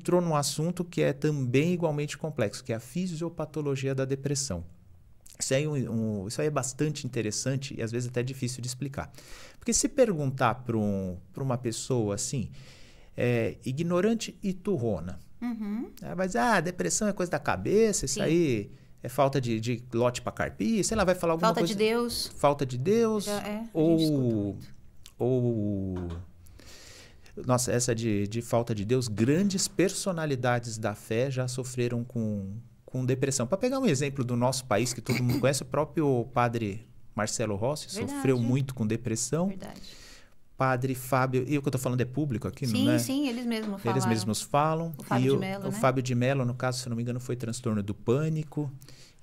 entrou num assunto que é também igualmente complexo, que é a fisiopatologia da depressão. Isso aí, isso aí é bastante interessante e às vezes até difícil de explicar. Porque se perguntar para uma pessoa assim, ignorante e turrona, ela vai dizer, depressão é coisa da cabeça, isso aí é falta de lote para carpir, sei lá, vai falar alguma coisa... Falta de Deus. Nossa, essa de falta de Deus, grandes personalidades da fé já sofreram com depressão. Para pegar um exemplo do nosso país, que todo mundo conhece, o próprio padre Marcelo Rossi sofreu muito com depressão. Verdade. Padre Fábio, e o que eu estou falando é público aqui, sim, não é? Sim, eles mesmos falaram. Eles mesmos falam. O Fábio de Mello, o Fábio de Mello, no caso, se não me engano, foi transtorno do pânico.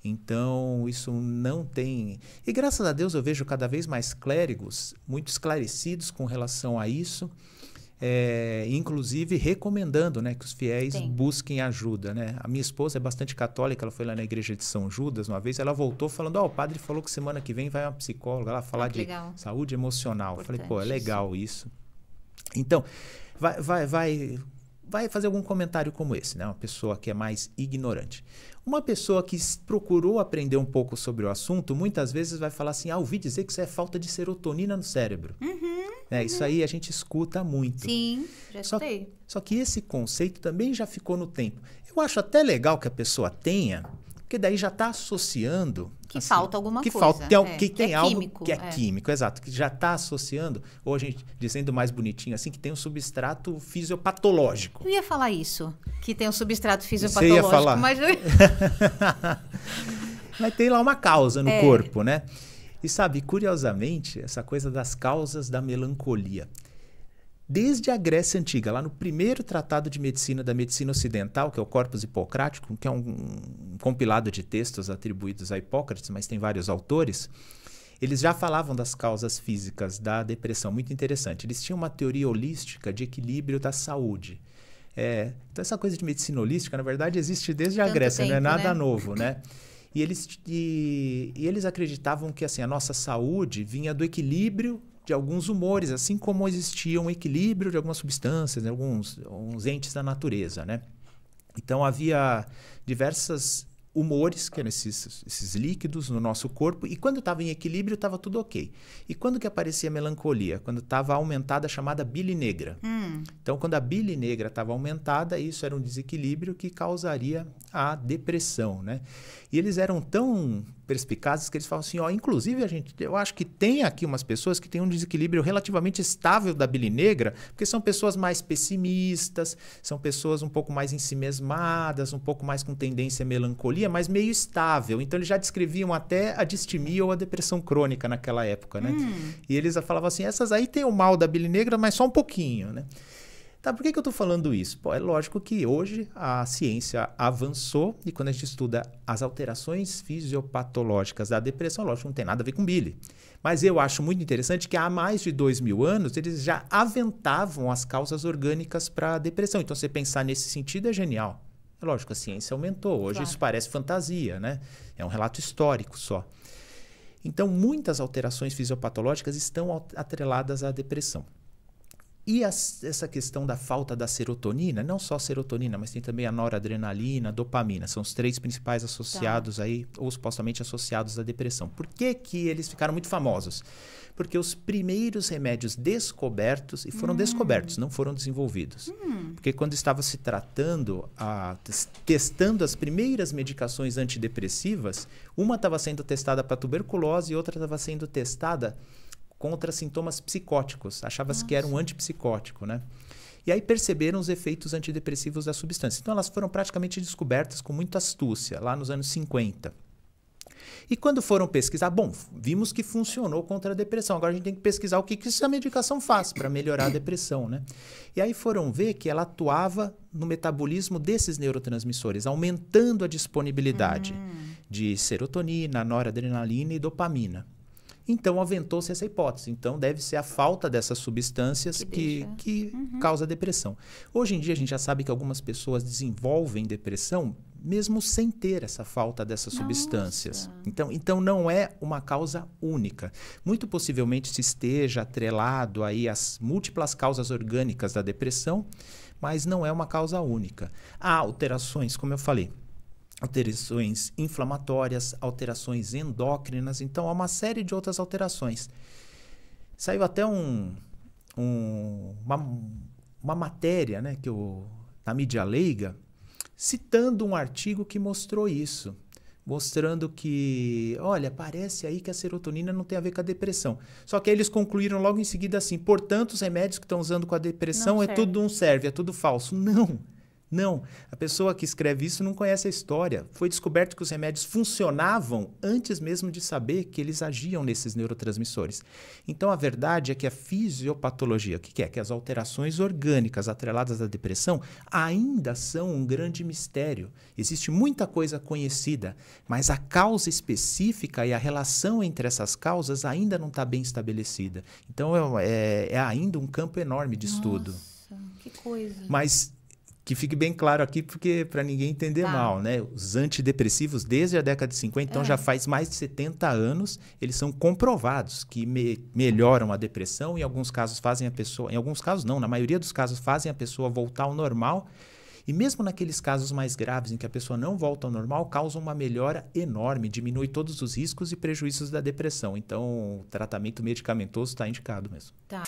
Então, isso não tem... E graças a Deus eu vejo cada vez mais clérigos muito esclarecidos com relação a isso. Inclusive recomendando, né, que os fiéis busquem ajuda, né? A minha esposa é bastante católica, ela foi lá na igreja de São Judas uma vez, ela voltou falando, o padre falou que semana que vem vai uma psicóloga lá falar de saúde emocional. Eu falei, é legal isso. Então, vai fazer algum comentário como esse, né? Uma pessoa que é mais ignorante. Uma pessoa que procurou aprender um pouco sobre o assunto, muitas vezes vai falar assim, ouvi dizer que isso é falta de serotonina no cérebro. Isso aí a gente escuta muito. Sim, já escutei. Só que esse conceito também já ficou no tempo. Eu acho até legal que a pessoa tenha, porque daí já está associando... Que assim, falta alguma coisa. Que tem algo químico, que é químico, exato. Que já está associando, ou a gente dizendo mais bonitinho assim, que tem um substrato fisiopatológico. Eu ia falar isso, que tem um substrato fisiopatológico. Você ia falar. Mas tem lá uma causa no corpo, né? E sabe, curiosamente, essa coisa das causas da melancolia. Desde a Grécia Antiga, lá no primeiro tratado de medicina da medicina ocidental, que é o Corpus Hipocrático, que é um compilado de textos atribuídos a Hipócrates, mas tem vários autores, eles já falavam das causas físicas da depressão. Muito interessante. Eles tinham uma teoria holística de equilíbrio da saúde. Então, essa coisa de medicina holística, na verdade, existe desde a Grécia, não é nada novo, né? E eles acreditavam que assim, a nossa saúde vinha do equilíbrio de alguns humores, assim como existia um equilíbrio de algumas substâncias, né, alguns entes da natureza, né? Então, havia diversos humores, que eram esses líquidos no nosso corpo, e quando estava em equilíbrio, estava tudo ok. E quando que aparecia a melancolia? Quando estava aumentada a chamada bile negra. Então, quando a bile negra estava aumentada, isso era um desequilíbrio que causaria a depressão, né? E eles eram tão perspicazes que eles falam assim, inclusive eu acho que tem aqui umas pessoas que têm um desequilíbrio relativamente estável da bile negra, porque são pessoas mais pessimistas, são pessoas um pouco mais ensimesmadas, um pouco mais com tendência à melancolia, mas meio estável. Então eles já descreviam até a distimia ou a depressão crônica naquela época, né? E eles falavam assim, essas aí tem o mal da bile negra, mas só um pouquinho, né? Tá, por que eu estou falando isso? É lógico que hoje a ciência avançou e quando a gente estuda as alterações fisiopatológicas da depressão, lógico, não tem nada a ver com bile. Mas eu acho muito interessante que há mais de 2000 anos eles já aventavam as causas orgânicas para a depressão. Então, você pensar nesse sentido é genial. É lógico, a ciência aumentou. Hoje isso parece fantasia, né? É um relato histórico só. Então, muitas alterações fisiopatológicas estão atreladas à depressão. E essa questão da falta da serotonina, não só a serotonina, mas tem também a noradrenalina, a dopamina, são os três principais associados aí, ou supostamente associados à depressão. Por que eles ficaram muito famosos? Porque os primeiros remédios descobertos, e foram descobertos, não foram desenvolvidos. Porque quando estava se tratando, testando as primeiras medicações antidepressivas, uma estava sendo testada para tuberculose e outra estava sendo testada contra sintomas psicóticos. Achava-se que era um antipsicótico, né? E aí perceberam os efeitos antidepressivos da substância. Então, elas foram praticamente descobertas com muita astúcia, lá nos anos 50. E quando foram pesquisar, vimos que funcionou contra a depressão. Agora a gente tem que pesquisar o que essa medicação faz para melhorar a depressão, né? E aí foram ver que ela atuava no metabolismo desses neurotransmissores, aumentando a disponibilidade de serotonina, noradrenalina e dopamina. Então, aventou-se essa hipótese. Então, deve ser a falta dessas substâncias que causa depressão. Hoje em dia, a gente já sabe que algumas pessoas desenvolvem depressão mesmo sem ter essa falta dessas substâncias. Então, não é uma causa única. Muito possivelmente se esteja atrelado aí às múltiplas causas orgânicas da depressão, mas não é uma causa única. Há alterações, como eu falei, alterações inflamatórias, alterações endócrinas, então há uma série de outras alterações. Saiu até uma matéria, né, na mídia leiga, citando um artigo que mostrou isso, mostrando que, olha, parece aí que a serotonina não tem a ver com a depressão. Só que aí eles concluíram logo em seguida assim, portanto, os remédios que estão usando com a depressão tudo não serve, é tudo falso. Não. A pessoa que escreve isso não conhece a história. Foi descoberto que os remédios funcionavam antes mesmo de saber que eles agiam nesses neurotransmissores. Então, a verdade é que a fisiopatologia, o que é? Que as alterações orgânicas atreladas à depressão ainda são um grande mistério. Existe muita coisa conhecida, mas a causa específica e a relação entre essas causas ainda não está bem estabelecida. Então, é ainda um campo enorme de estudo. Nossa, que coisa. Mas que fique bem claro aqui, porque para ninguém entender mal, né? Os antidepressivos, desde a década de 50, então já faz mais de 70 anos, eles são comprovados que melhoram a depressão, em alguns casos fazem a pessoa, em alguns casos não, na maioria dos casos fazem a pessoa voltar ao normal, e mesmo naqueles casos mais graves em que a pessoa não volta ao normal, causam uma melhora enorme, diminui todos os riscos e prejuízos da depressão. Então, o tratamento medicamentoso está indicado mesmo. Tá.